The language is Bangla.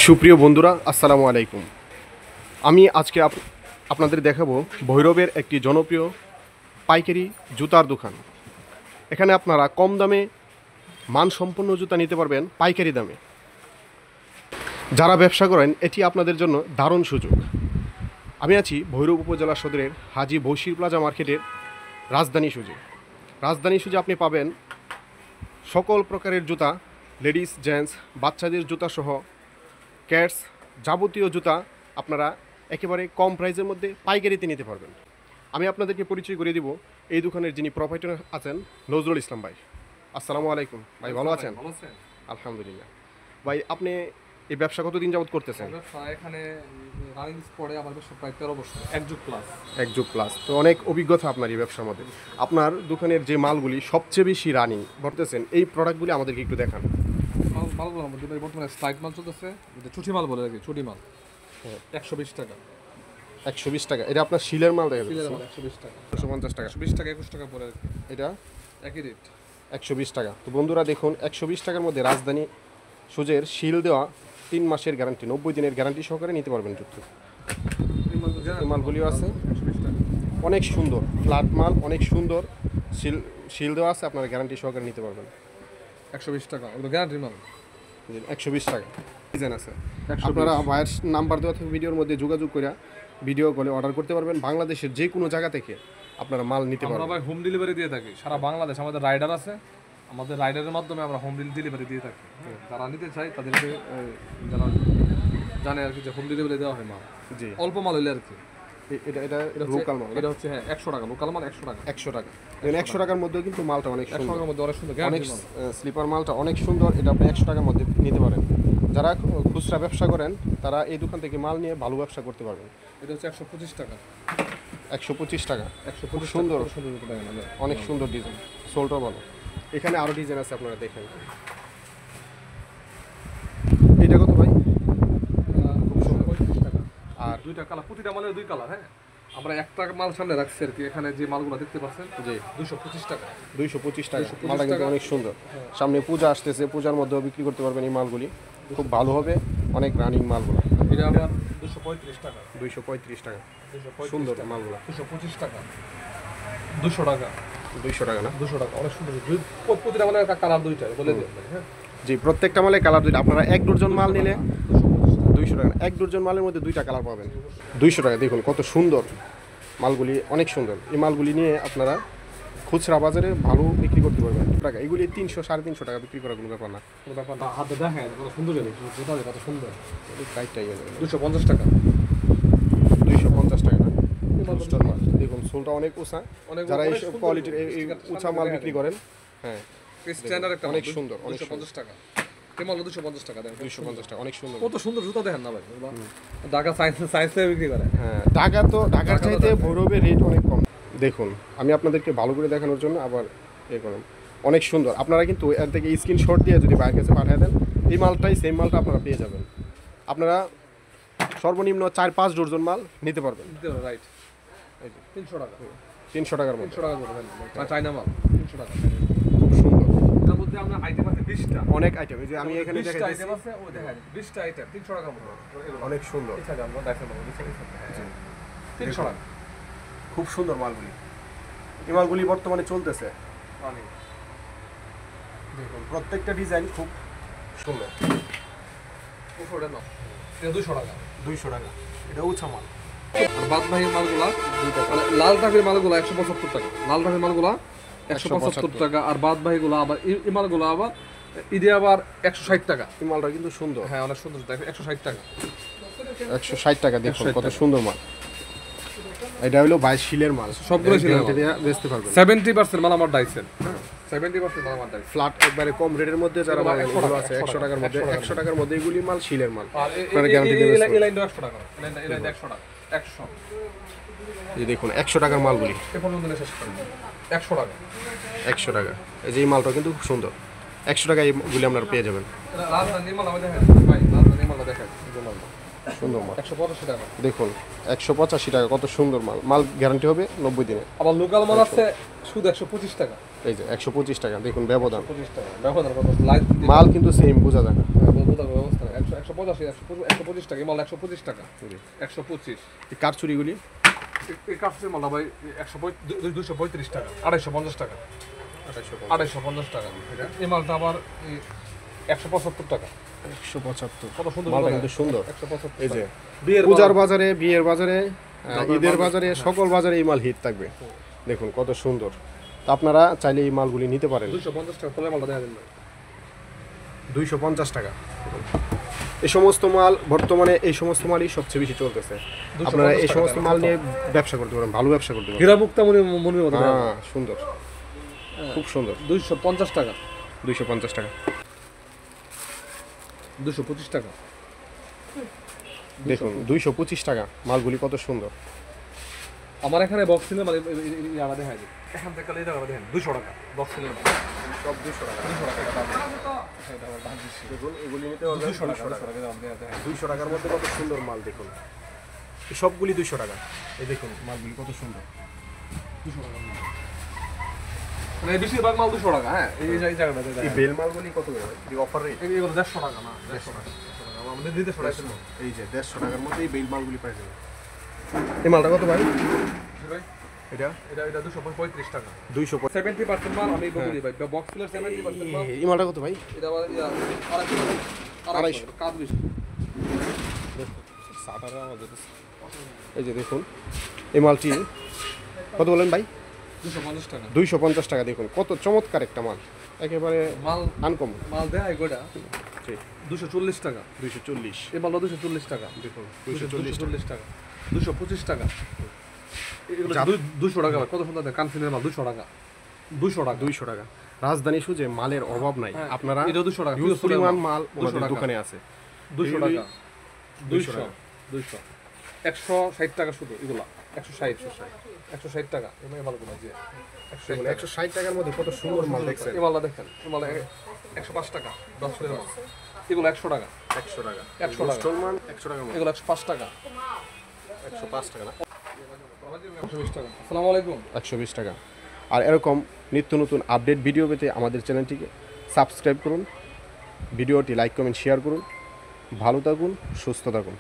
সুপ্রিয় বন্ধুরা, আসসালামু আলাইকুম। আমি আজকে আপনাদের দেখাবো ভৈরবের একটি জনপ্রিয় পাইকারি জুতার দোকান। এখানে আপনারা কম দামে মানসম্পন্ন জুতা নিতে পারবেন পাইকারি দামে। যারা ব্যবসা করেন এটি আপনাদের জন্য দারুণ সুযোগ। আমি আছি ভৈরব উপজেলা সদরের হাজী বশির প্লাজা মার্কেটের রাজধানী সুজে। রাজধানী সুজে আপনি পাবেন সকল প্রকারের জুতা, লেডিস, জেন্টস, বাচ্চাদের জুতা সহ ক্যাটস যাবতীয় জুতা আপনারা একেবারে কম প্রাইসের মধ্যে পাইকারিতে নিতে পারবেন। আমি আপনাদেরকে পরিচয় করে দিব এই দোকানের যিনি প্রোপাইটর আছেন, নজরুল ইসলাম ভাই। আসসালামু আলাইকুম ভাই, ভালো আছেন? আলহামদুলিল্লাহ। ভাই, আপনি এই ব্যবসা কতদিন যাবত করতেছেন? এখানে রানিং স্পটে আমার ব্যবসা প্রায় 13 বছর, এক যুগ প্লাস। তো অনেক অভিজ্ঞতা আপনার এই ব্যবসার মধ্যে। আপনার দোকানের যে মালগুলি সবচেয়ে বেশি রানিং বলতেছেন, এই প্রোডাক্টগুলি আমাদেরকে একটু দেখান। মালগুলোর মধ্যে বর্তমানে স্লাইড মাল চলতেছে, চুটি মাল বলে রাখি, চুটি মাল 120 টাকা। 120 টাকা। এটা আপনার শিলের মাল দেখা যাচ্ছে। 120 টাকা, 250 টাকা, 20 টাকা, 21 টাকা পরে রাখি। এটা একই রেট 120 টাকা। তো বন্ধুরা দেখুন, 120 টাকার মধ্যে রাজধানী সুজের শিল দেওয়া 3 মাসের গ্যারান্টি, 90 দিনের গ্যারান্টি সহকারে নিতে পারবেন জুতো। এই মালগুলিও আছে, 120 টাকা। অনেক সুন্দর ফ্ল্যাট মাল, অনেক সুন্দর শিল দেওয়া আছে, আপনারা গ্যারান্টি সহকারে নিতে পারবেন। 120 টাকা, ওগুলো গ্যারান্টি মাল। 120 টাকা ডিজাইন আছে। আপনারা ভাইয়ের নাম্বার দেওয়া থেকে ভিডিওর মধ্যে যোগাযোগ করে ভিডিও কলে অর্ডার করতে পারবেন। বাংলাদেশের যে কোনো জায়গা থেকে আপনারা মাল নিতে পারবেন। আমরা ভাই হোম ডেলিভারি দিয়ে থাকি সারা বাংলাদেশ। আমাদের রাইডার আছে, আমাদের রাইডারের মাধ্যমে আমরা হোম ডেলিভারি দিয়ে থাকি। যারা নিতে চাই তাদেরকে জানে আর কি যে হোম ডেলিভারি দেওয়া হয় মাল। জি, অল্প মাল হইলে আর কি। এটা লোকাল মাল। এটা হচ্ছে 100 টাকা, লোকাল মাল 100 টাকা। 100 টাকা। 100 টাকার মধ্যে কিন্তু মালটা অনেক 100 সুন্দর, টাকার মধ্যে অনেক সুন্দর অনেক গ্যারান্টি মাল। স্লিপার মালটা অনেক সুন্দর। এটা আপনি 100 টাকার মধ্যে নিতে পারেন। যারা খুচরা ব্যবসা করেন তারা এই দোকান থেকে মাল নিয়ে ভালো ব্যবসা করতে পারবেন। এটা হচ্ছে 125 টাকা। 125 টাকা। 125 সুন্দর, সুন্দর অনেক সুন্দর ডিজাইন, সোলটাও ভালো। এখানে আরও ডিজাইন আছে, আপনারা দেখেন। এটা কত ভাই? 35 টাকা। আর দুইটা কালার, প্রতিটা মালের দুই কালার। হ্যাঁ, আমরা একটা মাল সামনে রাখছি আর কি। এখানে যে মালগুলো দেখতে পাচ্ছেন, জি, 225 টাকা। 225 টাকা। মালটা কিন্তু অনেক সুন্দর। সামনে পূজা আসতেছে, পূজার মধ্যেও বিক্রি করতে পারবেন এই মালগুলি, খুব ভালো হবে। অনেক রানিং মালগুলো। এটা আবার 235 টাকা। 235 টাকা। সুন্দর মালগুলো। 225 টাকা, 200 টাকা, 200 টাকা না? 200 টাকা, অনেক সুন্দর। প্রতিটা মালের কালার দুইটা বলে দিন। হ্যাঁ, জি, প্রত্যেকটা মালে কালার দুইটা। আপনারা 1 ডজন মাল নিলে 200 টাকা। 1 ডজন মালের মধ্যে 2টা কালার পাবেন 200 টাকা। দেখুন কত সুন্দর মালগুলি, অনেক সুন্দর। এই মালগুলি নিয়ে আপনারা খুচরা বাজারে ভালো বিক্রি করতে পারবেন। টাকা এগুলি 300 350 টাকা বিক্রি করার কোনো ব্যাপার না। কোনো ব্যাপার না। হাতে দেখেন কত সুন্দর, কত সুন্দর। টাইটটাই গেছে। 250 টাকা। 250 টাকা না? বুস্টার মাল দেখুন, সোলটা অনেক উঁচা। অনেক যারা এই সুন্দর কোয়ালিটির এই উঁচা মাল বিক্রি করেন, হ্যাঁ, স্ট্যান্ডার্ড একটা অনেক সুন্দর, অনেক 250 টাকা। কেমন 250 টাকা দেন? 250 টাকা, অনেক সুন্দর। কত সুন্দর জুতা দেখেন না ভাই। ঢাকা সায়েন্স থেকে বিক্রি করে। হ্যাঁ, ঢাকার চাইতে ভৈরবের রেট অনেক কম। দেখুন, আমি আপনাদেরকে ভালো করে দেখানোর জন্য আবার করলাম। অনেক সুন্দর। আপনারা কিন্তু এর থেকে স্ক্রিনশট দিয়ে যদি বাইরের কাছে পাঠিয়ে দেন, এই মালটাই সেম মালটা আপনারা পেয়ে যাবেন। আপনারা সর্বনিম্ন 4-5 ডজন মাল নিতে পারবেন। রাইট, 300 টাকা। 300 টাকার মধ্যে 300 টাকা করে দেন। চাইনা মাল 300 টাকা। খুব সুন্দর। তার মধ্যে আমরা আইটেম আছে 20টা। অনেক আইটেম, এই যে আমি এখানে 20টা দেখাইতেছি। আইটেম আছে, ওই দেখেন 20টা আইটেম 300 টাকার মধ্যে। অনেক সুন্দর। আচ্ছা, আমরা দেখেন 300 টাকা। খুব সুন্দর মালগুলি। এই মালগুলি বর্তমানে চলতেছে। দেখুন প্রত্যেকটা ডিজাইন খুব সুন্দর। উপরে নাও, এটা 200 টাকা। 200 টাকা। এটা উঁচা মাল। আর বাদ বাকি মালগুলা, মানে লাল টাকার মালগুলা 175 টাকা। লাল টাকার মালগুলা 175 টাকা। আর বাদ বাকিগুলো আবার এই মালগুলো আবার ঈদে আবার 160 টাকা। এই মালটা কিন্তু সুন্দর। হ্যাঁ, অনেক সুন্দর। দেখেন 160 টাকা। 160 টাকা। দেখুন কত সুন্দর মাল। এটা হলো 22 শিলের মাল। সবগুলো শিলের মাল। বেচতে পারবেন। 70% মাল আমার ডাইসেন। 70% মাল আমার ডাইসেন। ফ্ল্যাট একবারে কম রেটের মধ্যে যারা মাল এগুলো আছে 100 টাকার মধ্যে, 100 টাকার মধ্যে এগুলি মাল শিলের মাল। আর আপনারা গ্যারান্টি দেবেন। এই লাইনটা 100 টাকা। এই লাইনটা 100 টাকা। 100। এই দেখুন 100 টাকার মালগুলি। এ পর্যন্ত শেষ করি। 100 টাকা। 100 টাকা। এই যে এই মালটা কিন্তু খুব সুন্দর। 100 টাকা এইগুলি আপনারা পেয়ে যাবেন। রাজধানী মাল আমি দেখেন ভাই, রাজধানী মাল দেখেন। সুন্দর মাল। 185 টাকা। দেখুন 185 টাকা, কত সুন্দর মাল। মাল গ্যারান্টি হবে 90 দিনে। আবার লোকাল মাল আছে শুধু 125 টাকা। এই যে 125 টাকা। দেখুন ব্যবধান। 25 টাকা। ব্যবধান কত? লাইট মাল কিন্তু সেম, বোঝা যায় না। থাকবে ব্যবস্থা নেই। 185 125 টাকা, এই মাল 125 টাকা, 125। এই কাঠচুরিগুলি এই কাঠের মালটা ভাই 235 টাকা, 250 টাকা, 250 টাকা। এই মালটা আবার 175 টাকা। 175। কত সুন্দর মালটা মাল, কিন্তু সুন্দর। 175 এই যে বিয়ের পূজার বাজারে, বিয়ের বাজারে, ঈদের বাজারে, সকল বাজারে এই মাল হিট থাকবে। দেখুন কত সুন্দর। তো আপনারা চাইলে এই মালগুলি নিতে পারেন। 250 টাকা ফলে মালটা দেওয়া দিন ভাই। 250 টাকা। এই সমস্ত মাল বর্তমানে এই সমস্ত মালই সবচেয়ে বেশি চলতেছে। আপনারা এই সমস্ত মাল নিয়ে ব্যবসা করতে পারেন, ভালো ব্যবসা করতে পারেন। হীরা মুক্তা মনির মতো দেওয়া। হ্যাঁ, সুন্দর, খুব সুন্দর। 250 টাকা, 250 টাকা। 225 টাকা। দেখুন 225 টাকা, মালগুলি কত সুন্দর। আমার এখানে বক্স সিলের মানে ইয়াটা দেখা যায়, এখান থেকে এই জায়গাটা দেখেন 200 টাকা বক্স সিলের মাল। সব 200 টাকা। 200 টাকা দাম। দেখুন এগুলি নিতে পারবেন 200 টাকা দাম দেয়া যায়। 200 টাকার মধ্যে কত সুন্দর মাল দেখুন। এই সবগুলি 200 টাকা। এই দেখুন মালগুলি কত সুন্দর। 200 টাকা মাল। মানে বেশিরভাগ মাল 200 টাকা। হ্যাঁ, এই জায়গাটা এই দেখেন। বেল মালগুলি কত করে? এই অফার রেট। এগুলো 150 টাকা না, 150 টাকা। আমাদের দিতে 150 টাকা। এই যে 150 টাকার মধ্যে এই বেল মালগুলি পাই যাবেন। এই মালটা কত ভাই? ভাই এটা এটা 235 টাকা। 250। 70% মাল আমি বলি ভাই, বক্স সিলের 70% মাল। এই মালটা কত ভাই? এটা আবার 250 কাজ বেশি। এই যে দেখুন এই মালটি কত বলেন ভাই? 250 টাকা। 250 টাকা। দেখুন কত চমৎকার একটা মাল, একেবারে মাল আনকমন। মাল দেয় গোটা 240 টাকা। 240। এই মালটা 240 টাকা। দেখুন 240 টাকা, 225 টাকা। এগুলো 200 টাকা ভাই, কত সুন্দর দেখেন কানফিনের মাল 200 টাকা, 200 টাকা। 200 টাকা। রাজধানী সুজে মালের অভাব নাই। হ্যাঁ, আপনারা এটা 200 টাকা। হিউজ পরিমাণ মাল 200 ওনাদের টাকা। দোকানে আছে। 200 এগুলি টাকা, 200 200 টাকা। 200 160 টাকা শুধু এগুলা, 160 টাকা। এই মালগুলো যে 160 টাকা। 160 টাকার মধ্যে কত সুন্দর মাল দেখছেন। এই মালটা দেখেন, এই মাল 105 টাকা 10 কিলো মাল। এগুলো 100 টাকা, 100 টাকা। 100 টাকা। স্টোন মান 100 টাকার মধ্যে। এগুলো 105 টাকা, 105 টাকা না, 120 টাকা। আসসালামু আলাইকুম। 120 টাকা। আর এরকম নিত্য নতুন আপডেট ভিডিও পেতে আমাদের চ্যানেলটিকে সাবস্ক্রাইব করুন, ভিডিওটি লাইক কমেন্ট শেয়ার করুন। ভালো থাকুন, সুস্থ থাকুন।